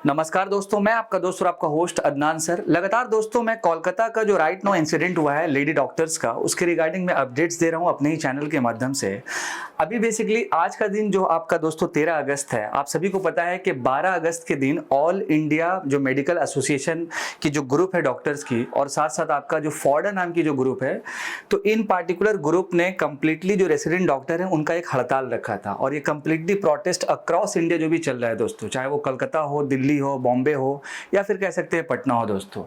नमस्कार दोस्तों, मैं आपका दोस्त और आपका होस्ट अदनान सर। लगातार दोस्तों मैं कोलकाता का जो राइट नाउ इंसिडेंट हुआ है लेडी डॉक्टर्स का, उसके रिगार्डिंग मैं अपडेट्स दे रहा हूं अपने ही चैनल के माध्यम से। अभी बेसिकली आज का दिन जो आपका दोस्तों 13 अगस्त है, आप सभी को पता है कि 12 अगस्त के दिन ऑल इंडिया जो मेडिकल एसोसिएशन की जो ग्रुप है डॉक्टर्स की, और साथ साथ आपका जो फॉर्डा नाम की जो ग्रुप है, तो इन पार्टिकुलर ग्रुप ने कंप्लीटली जो रेसिडेंट डॉक्टर है उनका एक हड़ताल रखा था। और ये कंप्लीटली प्रोटेस्ट अक्रॉस इंडिया जो भी चल रहा है दोस्तों, चाहे वो कलकत्ता हो, दिल्ली हो, बॉम्बे हो, या फिर कह सकते हैं पटना हो दोस्तों।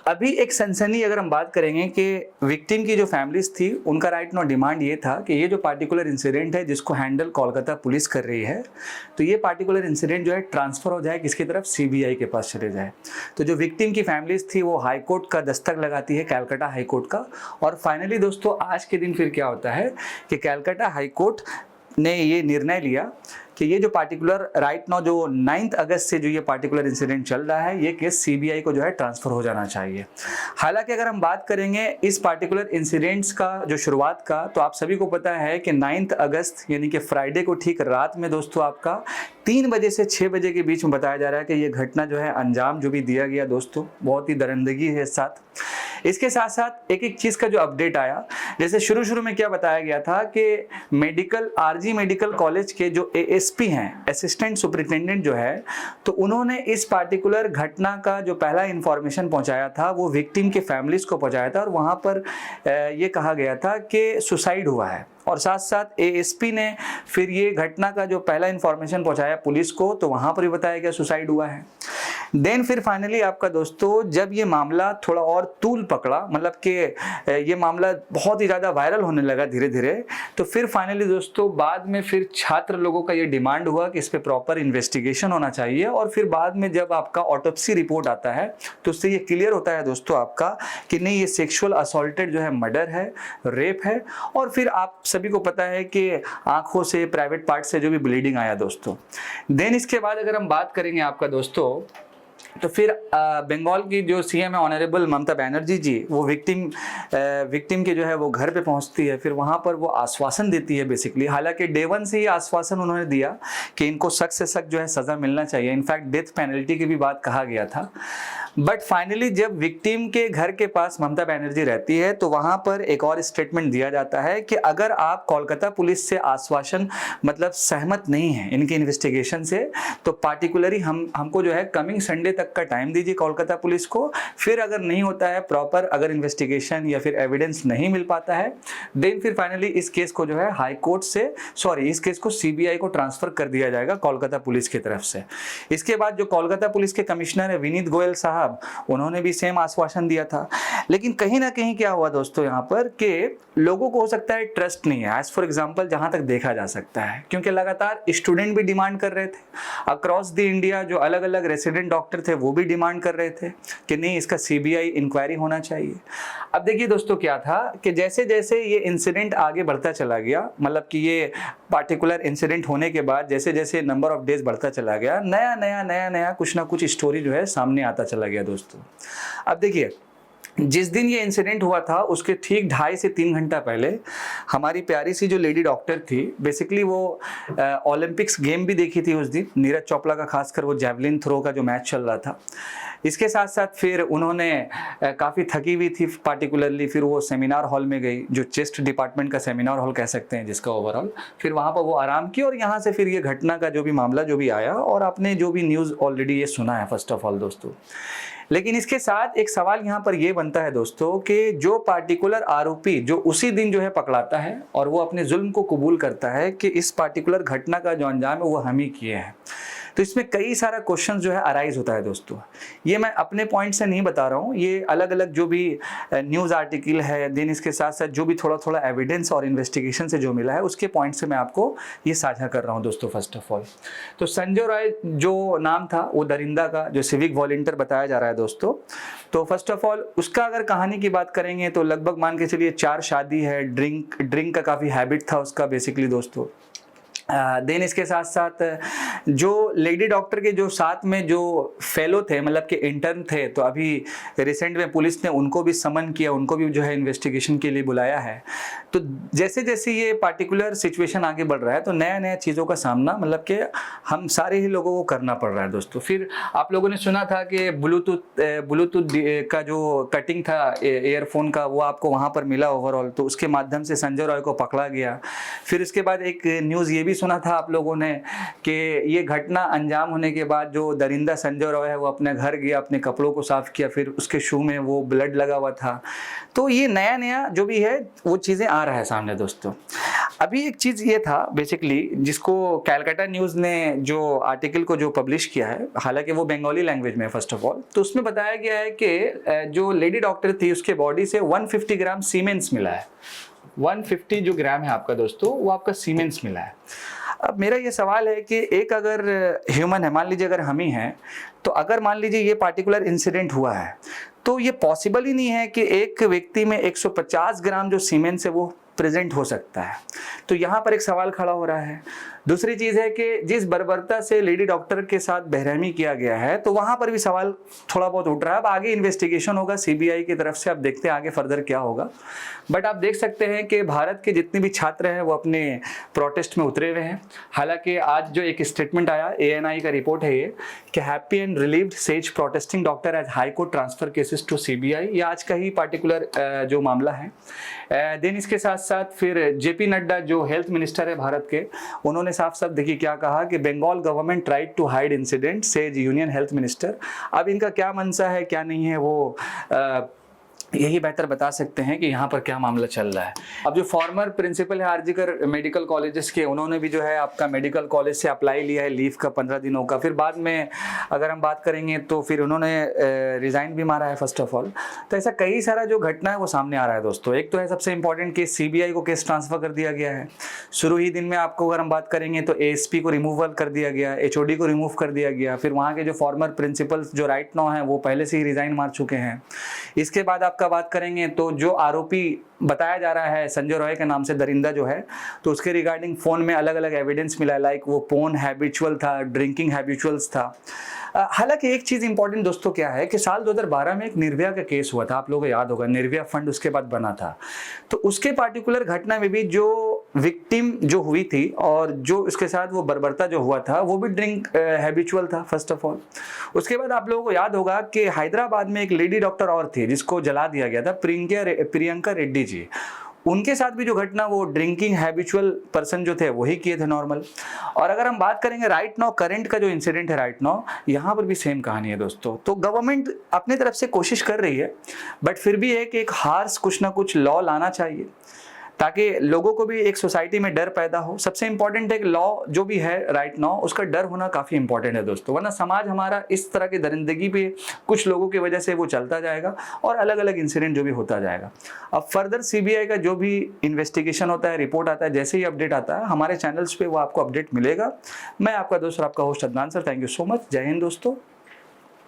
अभी एक सनसनी अगर हम बात करेंगे कि विक्टिम की जो फैमिलीज थी उनका राइट नाउ डिमांड ये था कि ये जो पार्टिकुलर इंसिडेंट है जिसको हैंडल कोलकाता पुलिस कर रही है, तो ये पार्टिकुलर इंसिडेंट जो है ट्रांसफर हो जाए किसकी तरफ, सीबीआई के पास चले जाए। तो जो विक्टिम की फैमिलीज थी वो हाई कोर्ट का दस्तक लगाती है, कैलकाटा हाई कोर्ट का। और फाइनली दोस्तों आज के दिन फिर क्या होता है कि कैलकाटा हाई कोर्ट ने ये निर्णय लिया कि ये जो पार्टिकुलर राइट नाउ जो 9 अगस्त से जो ये पार्टिकुलर इंसिडेंट चल रहा है, ये केस सीबीआई को जो है ट्रांसफर हो जाना चाहिए। हालांकि अगर हम बात करेंगे इस पार्टिकुलर इंसिडेंट्स का जो शुरुआत का, तो आप सभी को पता है कि 9 अगस्त यानी कि फ्राइडे को ठीक रात में दोस्तों आपका 3 बजे से 6 बजे के बीच में बताया जा रहा है कि ये घटना जो है अंजाम जो भी दिया गया दोस्तों, बहुत ही दरिंदगी है इस साथ। इसके साथ साथ एक एक चीज का जो अपडेट आया, जैसे शुरू में क्या बताया गया था कि मेडिकल आरजी मेडिकल कॉलेज के जो एएसपी हैं, असिस्टेंट सुपरिटेंडेंट जो है, तो उन्होंने इस पार्टिकुलर घटना का जो पहला इंफॉर्मेशन पहुंचाया था वो विक्टिम के फैमिलीज को पहुंचाया था, और वहां पर ये कहा गया था कि सुसाइड हुआ है। और साथ साथ एएसपी ने फिर ये घटना का जो पहला इंफॉर्मेशन पहुंचाया पुलिस को, तो वहां पर भी बताया गया सुसाइड हुआ है। देन फिर फाइनली आपका दोस्तों जब ये मामला थोड़ा और तूल पकड़ा, मतलब कि ये मामला बहुत ही ज़्यादा वायरल होने लगा धीरे धीरे, तो फिर फाइनली दोस्तों बाद में फिर छात्र लोगों का ये डिमांड हुआ कि इस पर प्रॉपर इन्वेस्टिगेशन होना चाहिए। और फिर बाद में जब आपका ऑटोप्सी रिपोर्ट आता है तो उससे ये क्लियर होता है दोस्तों आपका कि नहीं, ये सेक्सुअल असॉल्टेड जो है मर्डर है, रेप है। और फिर आप सभी को पता है कि आंखों से, प्राइवेट पार्ट से जो भी ब्लीडिंग आया दोस्तों। देन इसके बाद अगर हम बात करेंगे आपका दोस्तों, तो फिर बंगाल की जो सीएम है ऑनरेबल ममता बनर्जी जी, वो विक्टिम के जो है वो घर पे पहुंचती है, फिर वहां पर वो आश्वासन देती है बेसिकली। हालांकि डे 1 से ये आश्वासन उन्होंने दिया कि इनको सख्त से सख्त जो है सजा मिलना चाहिए, इनफैक्ट डेथ पेनल्टी की भी बात कहा गया था। बट फाइनली जब विक्टिम के घर के पास ममता बनर्जी रहती है तो वहां पर एक और स्टेटमेंट दिया जाता है कि अगर आप कोलकाता पुलिस से आश्वासन मतलब सहमत नहीं है इनकी इन्वेस्टिगेशन से, तो पार्टिकुलरली हमको जो है कमिंग संडे तक का टाइम दीजिए कोलकाता पुलिस को। फिर अगर नहीं होता है प्रॉपर, अगर इन्वेस्टिगेशन या फिर एविडेंस नहीं मिल पाता है, देन फिर फाइनली इस केस को जो है हाई कोर्ट से, इस केस को सीबीआई को ट्रांसफर कर दिया जाएगा कोलकाता पुलिस की तरफ से। इसके बाद जो कोलकाता पुलिस के कमिश्नर है विनीत गोयल साहब, उन्होंने भी सेम आश्वासन दिया था। लेकिन कहीं ना कहीं क्या हुआ दोस्तों यहाँ पर कि लोगों को हो सकता है ट्रस्ट नहीं है, एज फॉर एग्जांपल जहां तक देखा जा सकता है, क्योंकि लगातार स्टूडेंट भी डिमांड कर रहे थे, अक्रॉस द इंडिया जो अलग अलग रेसिडेंट डॉक्टर थे वो भी डिमांड कर रहे थे कि नहीं, इसका सीबीआई इंक्वायरी होना चाहिए। अब देखिए दोस्तों क्या था कि जैसे जैसे ये इंसिडेंट आगे बढ़ता चला गया, मतलब कि ये पार्टिकुलर इंसिडेंट होने के बाद जैसे जैसे नंबर ऑफ डेज बढ़ता चला गया, नया कुछ ना कुछ स्टोरी जो है सामने आता चला गया दोस्तों। अब देखिए जिस दिन ये इंसिडेंट हुआ था उसके ठीक 2.5 से 3 घंटा पहले हमारी प्यारी सी जो लेडी डॉक्टर थी, बेसिकली वो ओलंपिक्स गेम भी देखी थी उस दिन, नीरज चोपड़ा का, खासकर वो जैवलिन थ्रो का जो मैच चल रहा था। इसके साथ साथ फिर उन्होंने काफ़ी थकी हुई थी पार्टिकुलरली, फिर वो सेमिनार हॉल में गई, जो चेस्ट डिपार्टमेंट का सेमिनार हॉल कह सकते हैं जिसका ओवरऑल, फिर वहाँ पर वो आराम की, और यहाँ से फिर ये घटना का जो भी मामला जो भी आया, और आपने जो भी न्यूज़ ऑलरेडी ये सुना है फर्स्ट ऑफ ऑल दोस्तों। लेकिन इसके साथ एक सवाल यहाँ पर ये बनता है दोस्तों कि जो पार्टिकुलर आरोपी जो उसी दिन जो है पकड़ाता है और वो अपने जुल्म को कबूल करता है कि इस पार्टिकुलर घटना का जो अंजाम है वो हम ही किए हैं, तो इसमें कई सारा क्वेश्चन जो है अराइज होता है दोस्तों। ये मैं अपने पॉइंट से नहीं बता रहा हूँ, ये अलग अलग जो भी न्यूज़ आर्टिकल है, देन इसके साथ साथ जो भी थोड़ा थोड़ा एविडेंस और इन्वेस्टिगेशन से जो मिला है उसके पॉइंट से मैं आपको ये साझा कर रहा हूँ दोस्तों। फर्स्ट ऑफ ऑल तो संजय राय जो नाम था वो दरिंदा का जो सिविक वॉलंटियर बताया जा रहा है दोस्तों, तो फर्स्ट ऑफ ऑल उसका अगर कहानी की बात करेंगे तो लगभग मान के चलिए 4 शादी है, ड्रिंक का काफ़ी हैबिट था उसका बेसिकली दोस्तों। देन इसके साथ साथ जो लेडी डॉक्टर के जो साथ में जो फेलो थे, मतलब के इंटर्न थे, तो अभी रिसेंट में पुलिस ने उनको भी समन किया, उनको भी जो है इन्वेस्टिगेशन के लिए बुलाया है। तो जैसे जैसे ये पार्टिकुलर सिचुएशन आगे बढ़ रहा है तो नया नया चीज़ों का सामना मतलब कि हम सारे ही लोगों को करना पड़ रहा है दोस्तों। फिर आप लोगों ने सुना था कि ब्लूटूथ का जो कटिंग था एयरफोन का, वो आपको वहाँ पर मिला ओवरऑल, तो उसके माध्यम से संजय रॉय को पकड़ा गया। फिर इसके बाद एक न्यूज़ ये भी सुना था आप लोगों ने कि ये घटना अंजाम होने के बाद जो दरिंदा संजय रॉय है वो अपने घर गया, अपने कपड़ों को साफ किया, फिर उसके शू में वो ब्लड लगा हुआ था। तो ये नया नया जो भी है वो चीज़ें आ रहा है सामने दोस्तों। अभी एक चीज़ ये था बेसिकली जिसको कैलकाटा न्यूज़ ने जो आर्टिकल को जो पब्लिश किया है, हालांकि वो बंगाली लैंग्वेज में फर्स्ट ऑफ ऑल, तो उसमें बताया गया है कि जो लेडी डॉक्टर थी उसके बॉडी से 150 ग्राम सीमेंस मिला है। 150 जो ग्राम है आपका दोस्तों वो आपका सीमेंस मिला है। अब मेरा ये सवाल है कि एक अगर ह्यूमन है, मान लीजिए अगर हम ही हैं, तो अगर मान लीजिए ये पार्टिकुलर इंसिडेंट हुआ है तो ये पॉसिबल ही नहीं है कि एक व्यक्ति में 150 ग्राम जो सीमेंस है वो प्रेजेंट हो सकता है। तो यहाँ पर एक सवाल खड़ा हो रहा है। दूसरी चीज़ है कि जिस बर्बरता से लेडी डॉक्टर के साथ बेरहमी किया गया है तो वहाँ पर भी सवाल थोड़ा बहुत उठ रहा है। अब आगे इन्वेस्टिगेशन होगा सीबीआई की तरफ से, अब देखते हैं आगे फर्दर क्या होगा। बट आप देख सकते हैं कि भारत के जितने भी छात्र हैं वो अपने प्रोटेस्ट में उतरे हुए हैं। हालांकि आज जो एक स्टेटमेंट आया, ANI का रिपोर्ट है ये, कि happy and relieved says protesting doctor as high court transfer cases to CBI, ये आज का ही पार्टिकुलर जो मामला है। देन इसके साथ साथ फिर JP नड्डा जो हेल्थ मिनिस्टर है भारत के, उन्होंने साफ साफ देखिए क्या कहा कि Bengal government tried to hide incident says union health minister. अब इनका क्या मंशा है क्या नहीं है वो यही बेहतर बता सकते हैं कि यहाँ पर क्या मामला चल रहा है। अब जो फॉर्मर प्रिंसिपल है आरजीकर मेडिकल कॉलेजेस के, उन्होंने भी जो है आपका मेडिकल कॉलेज से अप्लाई लिया है लीव का 15 दिनों का। फिर बाद में अगर हम बात करेंगे तो फिर उन्होंने रिज़ाइन भी मारा है फर्स्ट ऑफ ऑल। तो ऐसा कई सारा जो घटना है वो सामने आ रहा है दोस्तों। एक तो है सबसे इंपॉर्टेंट केस, CBI को केस ट्रांसफर कर दिया गया है। शुरू ही दिन में आपको अगर हम बात करेंगे तो ASP को रिमूवल कर दिया गया, HOD को रिमूव कर दिया गया। फिर वहाँ के जो फॉर्मर प्रिंसिपल्स जो राइट नाउ हैं वो पहले से ही रिज़ाइन मार चुके हैं। इसके बाद आपका बात करेंगे तो जो आरोपी बताया जा रहा है संजय रॉय के नाम से दरिंदा जो है, तो उसके रिगार्डिंग फ़ोन में अलग अलग एविडेंस मिला, लाइक वो पोर्न हैबिचुअल था, ड्रिंकिंग हैबिचुअल्स था। हालांकि एक चीज़ इंपॉर्टेंट दोस्तों क्या है कि साल 2012 में एक निर्भया का केस हुआ था, आप लोगों को याद होगा, निर्भया फंड उसके बाद बना था। तो उसके पार्टिकुलर घटना में भी जो विक्टिम जो हुई थी और जो उसके साथ वो बर्बरता जो हुआ था वो भी ड्रिंक हैबिचुअल था फर्स्ट ऑफ ऑल। उसके बाद आप लोगों को याद होगा कि हैदराबाद में एक लेडी डॉक्टर और थी जिसको जला दिया गया था, प्रियंका रेड्डी जी। उनके साथ भी जो घटना वो ड्रिंकिंग हैबिचुअल पर्सन जो थे वही किए थे नॉर्मल। और अगर हम बात करेंगे राइट नाउ करंट का जो इंसिडेंट है राइट नाउ, यहाँ पर भी सेम कहानी है दोस्तों। तो गवर्नमेंट अपनी तरफ से कोशिश कर रही है, बट फिर भी एक हार्श कुछ ना कुछ लॉ लाना चाहिए ताकि लोगों को भी एक सोसाइटी में डर पैदा हो। सबसे इंपॉर्टेंट है कि लॉ जो भी है राइट नाउ उसका डर होना काफ़ी इंपॉर्टेंट है दोस्तों, वरना समाज हमारा इस तरह की दरिंदगी पे कुछ लोगों की वजह से वो चलता जाएगा और अलग अलग इंसिडेंट जो भी होता जाएगा। अब फर्दर CBI का जो भी इन्वेस्टिगेशन होता है, रिपोर्ट आता है, जैसे ही अपडेट आता है हमारे चैनल्स पर वो आपको अपडेट मिलेगा। मैं आपका दोस्त और आपका host Adnan sir, thank you so much. जय हिंद दोस्तों।